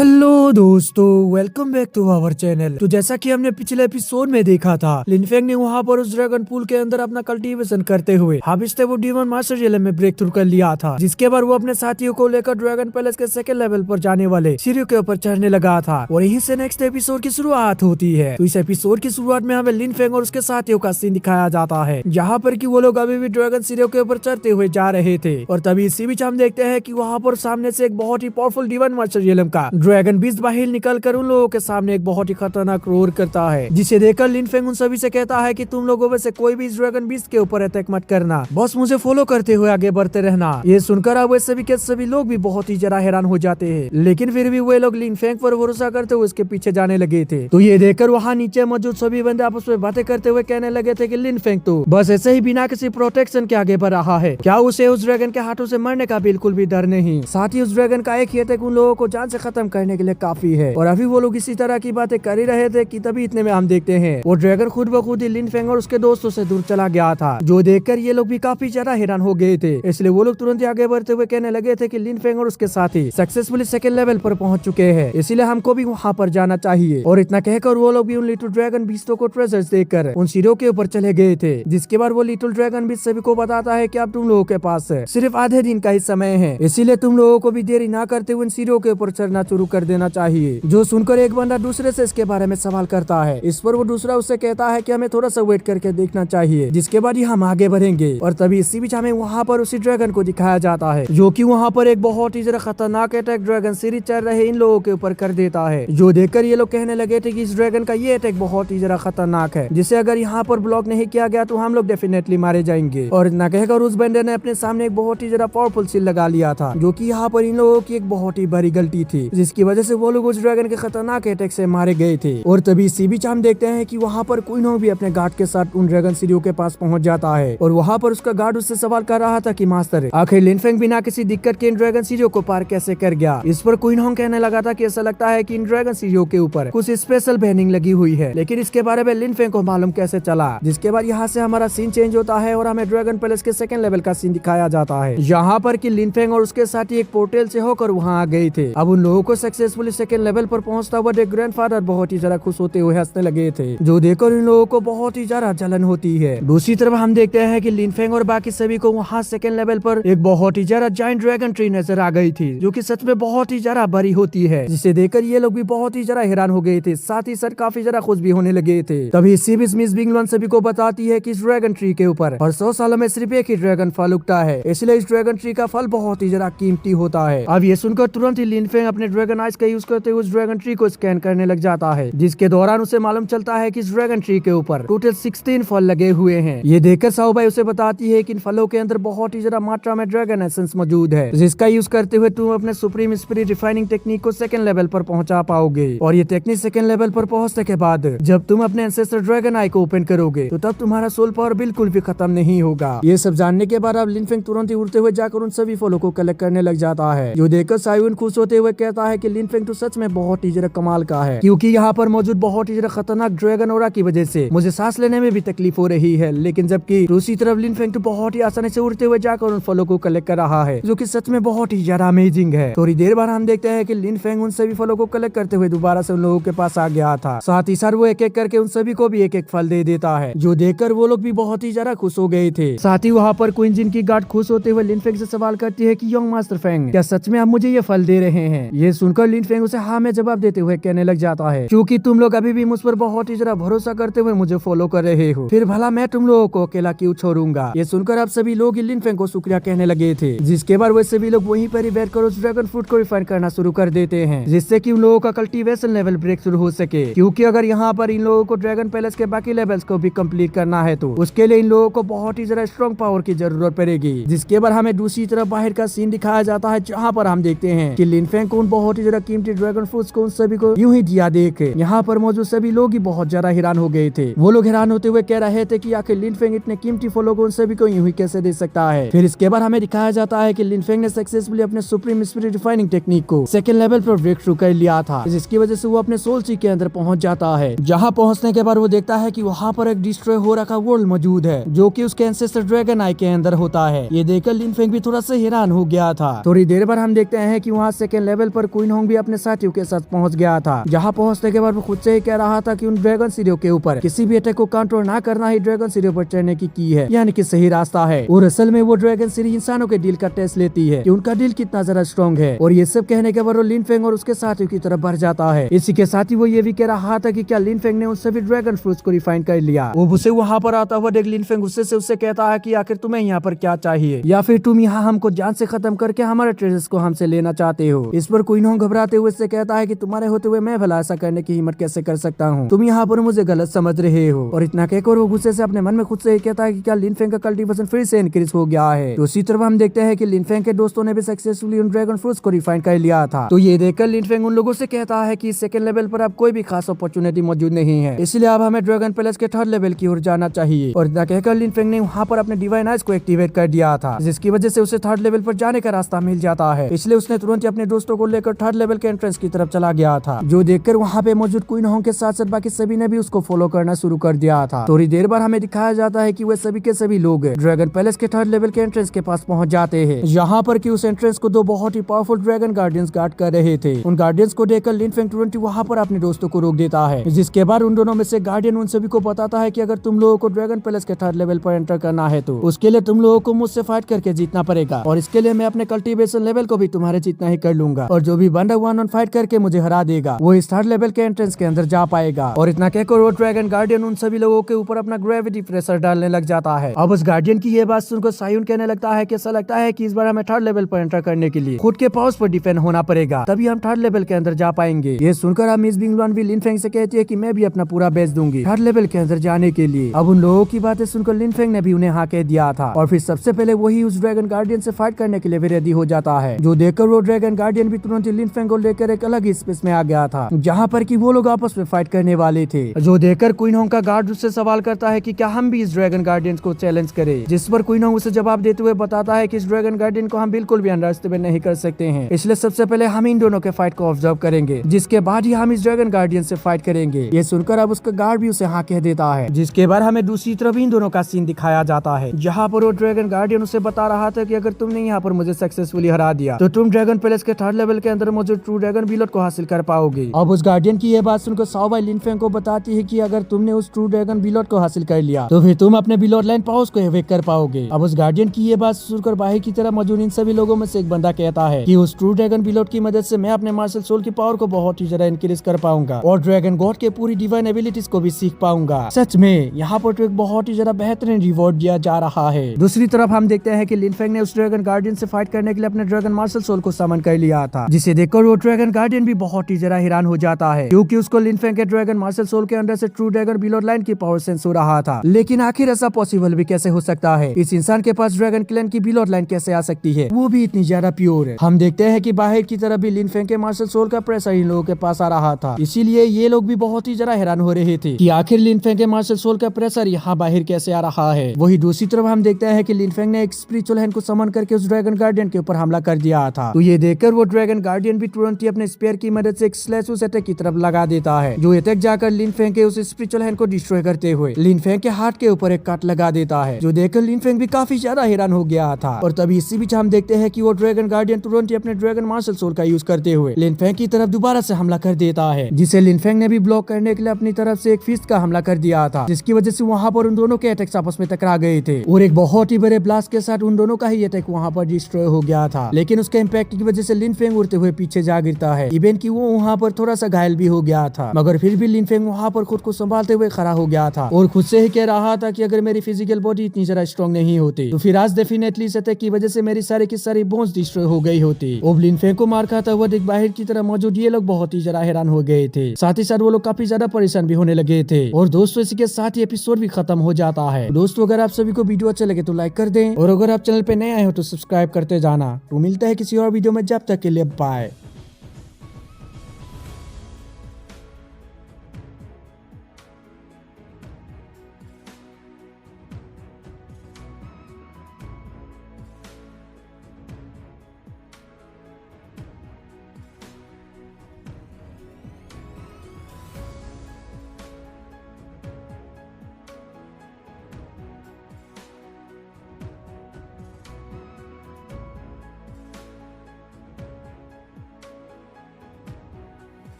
Hello दोस्तों, welcome back to our channel. तो जैसा कि हमने पिछले एपिसोड में देखा था, लिनफेंग ने वहाँ पर उस ड्रैगन पूल के अंदर अपना कल्टीवेशन करते हुए हार्वेस्ट वो डीमन मास्टर जेलम में ब्रेक थ्रू कर लिया था, जिसके बाद वो अपने साथियों को लेकर ड्रैगन पैलेस के सेकंड लेवल पर जाने वाले सीढ़ियों के ऊपर चढ़ने लगा था। और यहीं से नेक्स्ट एपिसोड की शुरुआत होती है। तो इस एपिसोड की शुरुआत में हमें लिनफेंग और उसके साथियों का सीन दिखाया जाता है, जहाँ पर की वो लोग अभी भी ड्रैगन सीढ़ियों के ऊपर चढ़ते हुए जा रहे थे। और तभी इसी बीच हम देखते हैं कि वहाँ पर सामने से एक बहुत ही पावरफुल डीमन मास्टर जेलम का ड्रैगन बीस्ट बाहर निकलकर उन लोगों के सामने एक बहुत ही खतरनाक रोर करता है, जिसे देखकर लिनफेंग उन सभी से कहता है कि तुम लोगों में से कोई भी इस ड्रैगन बीस्ट के ऊपर अटैक मत करना, बस मुझे फॉलो करते हुए आगे बढ़ते रहना। ये सुनकर अब वे सभी के सभी लोग भी बहुत ही जरा हैरान हो जाते हैं, लेकिन फिर भी वे लोग लिनफेंग पर भरोसा करते हुए उसके पीछे जाने लगे थे। तो ये देखकर वहाँ नीचे मौजूद सभी बंदे आपस में बातें करते हुए कहने लगे थे कि लिनफेंग तो बस ऐसे ही बिना किसी प्रोटेक्शन के आगे बढ़ रहा है, क्या उसे उस ड्रैगन के हाथों से मरने का बिल्कुल भी डर नहीं। साथ ही उस ड्रैगन का एक ही अटैक उन लोगों को जान से खत्म करने के लिए काफी है। और अभी वो लोग इसी तरह की बातें कर ही रहे थे कि तभी इतने में हम देखते हैं वो ड्रैगन खुद ब खुद ही लिनफेंग और उसके दोस्तों से दूर चला गया था, जो देखकर ये लोग भी काफी ज्यादा हैरान हो गए थे। इसलिए वो लोग तुरंत ही आगे बढ़ते हुए कहने लगे थे कि लिनफेंग और उसके साथी सक्सेसफुली सेकंड लेवल पर पहुंच चुके हैं, इसीलिए हमको भी वहाँ पर जाना चाहिए। और इतना कहकर वो लोग भी उन लिटिल ड्रैगन बीस्टों को ट्रेजर्स देकर उन सीढ़ियों के ऊपर चले गए थे। जिसके बाद वो लिटिल ड्रैगन बीस्ट सभी को बताता है कि अब तुम लोगों के पास सिर्फ आधे दिन का ही समय है, इसीलिए तुम लोगों को भी देरी ना करते हुए उन सीढ़ियों के ऊपर चढ़ना शुरू कर देना चाहिए। जो सुनकर एक बंदा दूसरे से इसके बारे में सवाल करता है। इस पर वो दूसरा उससे कहता है कि हमें थोड़ा सा वेट करके देखना चाहिए, जिसके बाद ही हम आगे बढ़ेंगे। और तभी इसी बीच हमें वहाँ पर उसी ड्रैगन को दिखाया जाता है, जो कि वहाँ पर एक बहुत ही जरा खतरनाक अटैक ड्रैगन सीरीज चल रहे इन लोगों के ऊपर कर देता है। जो देखकर ये लोग कहने लगे थे कि इस ड्रैगन का ये अटैक बहुत ही जरा खतरनाक है, जिसे अगर यहाँ पर ब्लॉक नहीं किया गया तो हम लोग डेफिनेटली मारे जाएंगे। और इतना कहकर उस बंदे ने अपने सामने एक बहुत ही जरा पावरफुल सील लगा लिया था, जो कि यहाँ पर इन लोगों की एक बहुत ही बड़ी गलती थी, जिसकी वजह से वो लोग उस ड्रैगन के खतरनाक अटैक से मारे गए थे। और तभी इसी बीच हम देखते हैं कि वहाँ पर क्वीनो भी अपने गार्ड के साथ उन ड्रैगन सीढ़ियों के पास पहुंच जाता है। और वहाँ पर उसका गार्ड उससे सवाल कर रहा था कि मास्टर, आखिर लिनफेंग बिना किसी दिक्कत के इन ड्रैगन सीढ़ियों को पार कैसे कर गया। इस पर क्वीनो कहने लगा था कि ऐसा लगता है कि इन ड्रैगन सीढ़ियों के ऊपर कुछ स्पेशल बैनिंग लगी हुई है, लेकिन इसके बारे में लिनफेंग को मालूम कैसे चला। जिसके बाद यहाँ से हमारा सीन चेंज होता है और हमें ड्रैगन पैलेस के सेकंड लेवल का सीन दिखाया जाता है, यहाँ पर कि लिनफेंग और उसके साथी एक पोर्टल से होकर वहाँ आ गए थे। अब उन लोगों को सक्सेसफुली सेकंड लेवल पर पहुंचता हुआ ग्रैंडफादर बहुत ही जरा खुश होते हुए हंसने लगे थे, जो देखकर इन लोगों को बहुत ही ज्यादा जलन होती है। दूसरी तरफ हम देखते हैं कि लिनफेंग और बाकी सभी को वहाँ सेकंड लेवल पर एक बहुत ही ज्यादा जायंट ड्रैगन ट्री नजर आ गई थी, जो कि सच में बहुत ही ज्यादा बड़ी होती है, जिसे देखकर ये लोग भी बहुत ही ज्यादा हैरान हो गए थे, साथ ही साथ काफी ज्यादा खुश भी होने लगे थे। तभी इसी बीच मिस बिंगलन सभी को बताती है कि इस ड्रैगन ट्री के ऊपर हर 100 सालों में सिर्फ एक ही ड्रैगन फल उगता है, इसलिए इस ड्रैगन ट्री का फल बहुत ही ज्यादा कीमती होता है। अब ये सुनकर तुरंत ही लिनफेंग अपने ड्रैगन आइज का यूज करते हुए उस ड्रैगन ट्री को स्कैन करने लग जाता है, जिसके दौरान उसे मालूम चलता है कि इस ड्रैगन ट्री के ऊपर टोटल 16 फल लगे हुए हैं। ये देखकर साओबाई उसे बताती है कि इन फलों के अंदर बहुत ही ज्यादा मात्रा में ड्रैगन एसेंस मौजूद है, जिसका यूज करते हुए तुम अपने सुप्रीम स्पिरिट रिफाइनिंग टेक्निक को सेकंड लेवल पर पहुंचा पाओगे। और ये टेक्निक सेकंड लेवल पर पहुंचने के बाद जब तुम अपने एंसेस्टर ड्रैगन आई को ओपन करोगे तो तब तुम्हारा सोल पावर बिल्कुल भी खत्म नहीं होगा। ये सब जानने के बाद अब लिनफेंग तुरंत ही उड़ते हुए जाकर उन सभी फलों को कलेक्ट करने लग जाता है, जो देखकर सायुन खुश होते हुए कहता है कि लिनफेंग तो सच में बहुत ही ज्यादा कमाल का है, क्योंकि यहाँ पर मौजूद बहुत ही ज्यादा खतरनाक ड्रैगन ओरा की वजह से मुझे सांस लेने में भी तकलीफ हो रही है। लेकिन जबकि दूसरी तरफ लिनफेंग तो बहुत ही आसानी से उड़ते हुए जाकर उन फलों को कलेक्ट कर रहा है, जो कि सच में बहुत ही ज्यादा अमेजिंग है। थोड़ी देर बाद हम देखते हैं कि लिनफेंग उन सभी फलों को कलेक्ट करते हुए दोबारा से उन लोगों के पास आ गया था, साथ ही साथ वो एक एक करके उन सभी को भी एक एक फल दे देता है, जो देखकर वो लोग भी बहुत ही ज्यादा खुश हो गए थे। साथ ही वहाँ पर क्वीन जिन की गार्ड खुश होते हुए लिनफेंग से सवाल करती है कि यंग मास्टर फेंग, क्या सच में आप मुझे ये फल दे रहे हैं। ये सुनकर लिनफेंग उसे हाँ में जवाब देते हुए कहने लग जाता है, क्योंकि तुम लोग अभी भी मुझ पर बहुत ही ज्यादा भरोसा करते हुए मुझे फॉलो कर रहे हो, फिर भला मैं तुम लोगों को अकेला क्यों छोड़ूंगा। ये सुनकर अब सभी लोग लिनफेंग को शुक्रिया कहने लगे थे, जिसके बाद वे सभी लोग वहीं पर ही बैठकर उस ड्रैगन फ्रूट को रिफाइन करना शुरू कर देते हैं, जिससे कि उन लोगों का कल्टीवेशन लेवल ब्रेक शुरू हो सके। क्योंकि अगर यहाँ पर इन लोगों को ड्रैगन पैलेस के बाकी लेवल्स को भी कंप्लीट करना है तो उसके लिए इन लोगों को बहुत ही ज्यादा स्ट्रॉन्ग पावर की जरूरत पड़ेगी। जिसके बाद हमें दूसरी तरफ बाहर का सीन दिखाया जाता है, जहाँ पर हम देखते हैं कि लिनफेंग को उन बहुत ही ज्यादा कीमती ड्रैगन फ्रूट्स को उन सभी को यूं ही दिया देख यहाँ पर मौजूद सभी लोग ही बहुत ज्यादा हैरान हो गए थे। वो लोग हैरान होते हुए कह रहे थे कि आखिर लिनफेंग इतने कीमती फलों को उन सभी को यूं ही कैसे दे सकता है। फिर इसके बाद हमें दिखाया जाता है कि लिनफेंग ने सक्सेसफुली अपने सुप्रीम स्पिरिट रिफाइनिंग टेक्निक को सेकंड लेवल पर ब्रेक थ्रू कर लिया था, जिसकी वजह से वो अपने सोल सी के अंदर पहुंच जाता है। जहाँ पहुंचने के बाद वो देखता है कि वहाँ पर एक डिस्ट्रॉय हो रखा वर्ल्ड मौजूद है, जो कि उसके एंसेस्टर ड्रैगन आई के अंदर होता है। ये देखकर लिनफेंग भी थोड़ा सा हैरान हो गया था। थोड़ी देर बाद हम देखते हैं कि वहाँ सेकंड लेवल पर क्वीन क्वीन होंग भी अपने साथियों के साथ पहुंच गया था। जहां पहुंचने के बाद वो खुद से ही कह रहा था कि उन ड्रैगन सीढ़ियों के ऊपर किसी भी अटैक को कंट्रोल ना करना ही ड्रैगन सीढ़ियों पर चढ़ने की है, यानी कि सही रास्ता है। और असल में वो ड्रैगन सीढ़ी इंसानों के दिल का टेस्ट लेती है कि उनका दिल कितना ज्यादा स्ट्रॉन्ग है। और ये सब कहने के बाद वो लिन फेंग और उसके साथियों की तरफ बढ़ जाता है। इसी के साथ ही वो ये भी कह रहा था कि क्या लिन फेंग ने उन सभी ड्रैगन फ्रूट्स को रिफाइन कर लिया। वो उसे वहाँ पर आता हुआ देख लिन फेंग गुस्से से उससे कहता है कि आखिर तुम्हें यहाँ पर क्या चाहिए, या फिर तुम यहाँ हमको जान से खत्म करके हमारे ट्रेजर्स को हमसे लेना चाहते हो। इस पर क्वीन होंग घबराते हुए उससे कहता है कि तुम्हारे होते हुए मैं भला ऐसा करने की हिम्मत कैसे कर सकता हूँ, तुम यहाँ पर मुझे गलत समझ रहे हो। और इतना कहकर वो गुस्से से अपने मन में खुद से ही कहता है कि क्या लिन फेंग का कल्टीवेशन फिर से इंक्रीज हो गया है। तो उसी तरफ हम देखते हैं कि लिन फेंग के दोस्तों ने भी सक्सेसफुली उन ड्रैगन फ्रूट्स को रिफाइन कर लिया था। तो ये देखकर लिन फेंग उन लोगों से कहता है कि सेकंड लेवल पर अब कोई भी खास अपॉर्चुनिटी मौजूद नहीं है, इसलिए अब हमें ड्रैगन पैलेस के थर्ड लेवल की ओर जाना चाहिए। और इतना कहकर लिन फेंग ने वहाँ पर अपने डिवाइन आइज को एक्टिवेट कर दिया था, जिसकी वजह से उसे थर्ड लेवल पर जाने का रास्ता मिल जाता है। इसलिए उसने तुरंत ही अपने दोस्तों को लेकर थर्ड लेवल के एंट्रेंस की तरफ चला गया था, जो देखकर वहाँ पे मौजूद क्वीन होंग के साथ साथ बाकी सभी ने भी उसको फॉलो करना शुरू कर दिया था। थोड़ी देर बाद हमें दिखाया जाता है कि वे सभी के सभी लोग ड्रैगन पैलेस के थर्ड लेवल के एंट्रेंस के पास पहुंच जाते हैं, यहाँ पर कि उस एंट्रेंस को दो बहुत ही पावरफुल ड्रैगन गार्डियंस गार्ड कर रहे थे। उन गार्डियंस को देखकर लिन फेंग तुरंत ही वहाँ पर अपने दोस्तों को रोक देता है, जिसके बाद उन दोनों में से गार्डियन उन सभी को बताता है कि अगर तुम लोगों को ड्रैगन पैलेस के थर्ड लेवल पर एंटर करना है तो उसके लिए तुम लोगों को मुझसे फाइट करके जीतना पड़ेगा, और इसके लिए मैं अपने कल्टीवेशन लेवल को भी तुम्हारे जितना ही कर लूंगा, और जो भी 1-on-1 फाइट करके मुझे हरा देगा वो इस थर्ड लेवल के एंट्रेंस के अंदर जा पाएगा। और इतना कहकर वो ड्रैगन गार्डियन उन सभी लोगों के ऊपर अपना ग्रेविटी प्रेशर डालने लग जाता है। अब उस गार्डियन की ये बात सुनकर सायुन कहने लगता है कि ऐसा लगता है कि इस बार हमें थर्ड लेवल पर एंटर करने के लिए खुद के पावर्स पर डिपेंड होना पड़ेगा, तभी हम थर्ड लेवल के अंदर जा पाएंगे। ये सुनकर अब मिस बिंगलुआन भी लिन फेंग से कहती है कि मैं भी अपना पूरा बेच दूंगी थर्ड लेवल के अंदर जाने के लिए। अब उन लोगों की बातें सुनकर लिन फेंग ने भी उन्हें हाँ कह दिया था, और फिर सबसे पहले वही उस ड्रैगन गार्डियन से फाइट करने के लिए भी रेडी हो जाता है, जो देखकर वो ड्रैगन गार्डियन भी तुरंत लिन फेंग को लेकर एक अलग स्पेस में आ गया था, जहाँ पर कि वो लोग आपस में फाइट करने वाले थे। जो देखकर क्वीन होंग का गार्ड उससे सवाल करता है कि क्या हम भी इस ड्रैगन गार्डियन को चैलेंज करें, जिस पर क्वीन होंग उसे जवाब देते हुए बताता है कि इस ड्रैगन गार्डियन को हम बिल्कुल भी अंडरएस्टिमेट नहीं कर सकते हैं, इसलिए सबसे पहले हम इन दोनों के फाइट को ऑब्जर्व करेंगे, जिसके बाद ही हम इस ड्रैगन गार्डियन से फाइट करेंगे। ये सुनकर अब उसका गार्ड भी उसे हाँ कह देता है, जिसके बाद हमें दूसरी तरफ इन दोनों का सीन दिखाया जाता है, जहाँ पर वो ड्रैगन गार्डियन उसे बता रहा था कि अगर तुमने यहाँ पर मुझे सक्सेसफुली हरा दिया तो तुम ड्रैगन पैलेस के थर्ड लेवल के अंदर मौजूद ट्रू ड्रैगन बिलोट को हासिल कर पाओगे। अब उस गार्डियन की ये बात सुनकर साओ बाई लिन फेंग को बताती है कि अगर तुमने उस ट्रू ड्रैगन बिलोट को हासिल कर लिया तो फिर तुम अपने बिलोट लाइन पावर्स को एवेक कर पाओगे। अब उस गार्डियन की ये बात सुनकर बाहर की तरफ मौजूद इन सभी लोगों में से एक बंदा कहता है कि उस ट्रू ड्रैगन बिलोट की मदद से मैं अपने मार्शल सोल की पावर को बहुत ही ज्यादा इंक्रीज कर पाऊंगा और ड्रैगन गॉड के पूरी डिवाइन एबिलिटीज को भी सीख पाऊंगा। सच में यहाँ पर तो एक बहुत ही ज्यादा बेहतरीन रिवॉर्ड दिया जा रहा है। दूसरी तरफ हम देखते हैं कि लिन फेंग ने उस ड्रैगन गार्डियन से फाइट करने के लिए अपने ड्रैगन मार्शल सोल को समन कर लिया था, जिसे देखकर वो ड्रैगन गार्डियन भी बहुत ही ज्यादा हैरान हो जाता है, क्योंकि उसको लिन फेंग के ड्रैगन मार्शल सोल के अंदर से ट्रू ड्रैगन बिलोट लाइन की पावर सेंस हो रहा था। लेकिन आखिर ऐसा पॉसिबल भी कैसे हो सकता है, इस इंसान के पास ड्रैगन क्लैन की बिलोट लाइन कैसे आ सकती है, वो भी इतनी ज्यादा प्योर है। हम देखते हैं कि बाहर की तरफ भी लिन फेंग के मार्शल सोल का प्रेशर इन लोगों के पास आ रहा था, इसीलिए ये लोग भी बहुत ही ज्यादा हैरान हो रहे थे कि आखिर लिन फेंग के मार्शल सोल का प्रेशर यहाँ बाहर कैसे आ रहा है। वही दूसरी तरफ हम देखते हैं कि लिन फेंग ने एक स्पिरिचुअल हैंड को समन करके उस ड्रैगन गार्डियन के ऊपर हमला कर दिया था। तो ये देखकर वो ड्रैगन गार्डियन भी तुरंत ही अपने स्पेयर की मदद से एक स्लैश उस अटैक की तरफ लगा देता है, जो अटैक जाकर लिन फेंग के उस स्पिरिचुअल हैंड को डिस्ट्रॉय करते हुए लिन फेंग के हाथ के ऊपर एक काट लगा देता है, जो देखकर लिन फेंग भी काफी ज्यादा हैरान हो गया था। और तभी इसी बीच हम देखते हैं कि वो ड्रैगन गार्डियन तुरंत ही अपने ड्रैगन मार्शल सोल का यूज करते हुए लिन फेंग की तरफ दोबारा से हमला कर देता है, जिसे लिन फेंग ने भी ब्लॉक करने के लिए अपनी तरफ से एक फिस्ट का हमला कर दिया था, जिसकी वजह से वहाँ पर उन दोनों के अटैक्स आपस में टकरा गए थे और एक बहुत ही बड़े ब्लास्ट के साथ उन दोनों का ही अटैक वहाँ पर डिस्ट्रॉय हो गया था। लेकिन उसके इम्पैक्ट की वजह से लिन फेंग उड़ते हुए पीछे जा गिरता है, इवन कि वो वहाँ पर थोड़ा सा घायल भी हो गया था, मगर फिर भी लिन फेंग वहाँ पर खुद को संभालते हुए खड़ा हो गया था और खुद से ही कह रहा था कि अगर मेरी फिजिकल बॉडी इतनी ज्यादा स्ट्रॉन्ग नहीं होती तो फिर आज डेफिनेटली इस अटैक की वजह से मेरी सारी की सारी बोन्स डिस्ट्रॉय हो गई होती। अब लिन फेंग को मार खाता हुआ देख बाहर की तरह मौजूद ये लोग बहुत ही ज्यादा हैरान हो गए थे, साथ ही साथ वो लोग काफी ज्यादा परेशान भी होने लगे थे। और दोस्तों इसी के साथ ही एपिसोड भी खत्म हो जाता है। दोस्तों अगर आप सभी को वीडियो अच्छा लगे तो लाइक कर दें और अगर आप चैनल पे नए आए हो तो सब्सक्राइब करते जाना। तो मिलता है किसी और वीडियो में, जब तक के लिए बाय।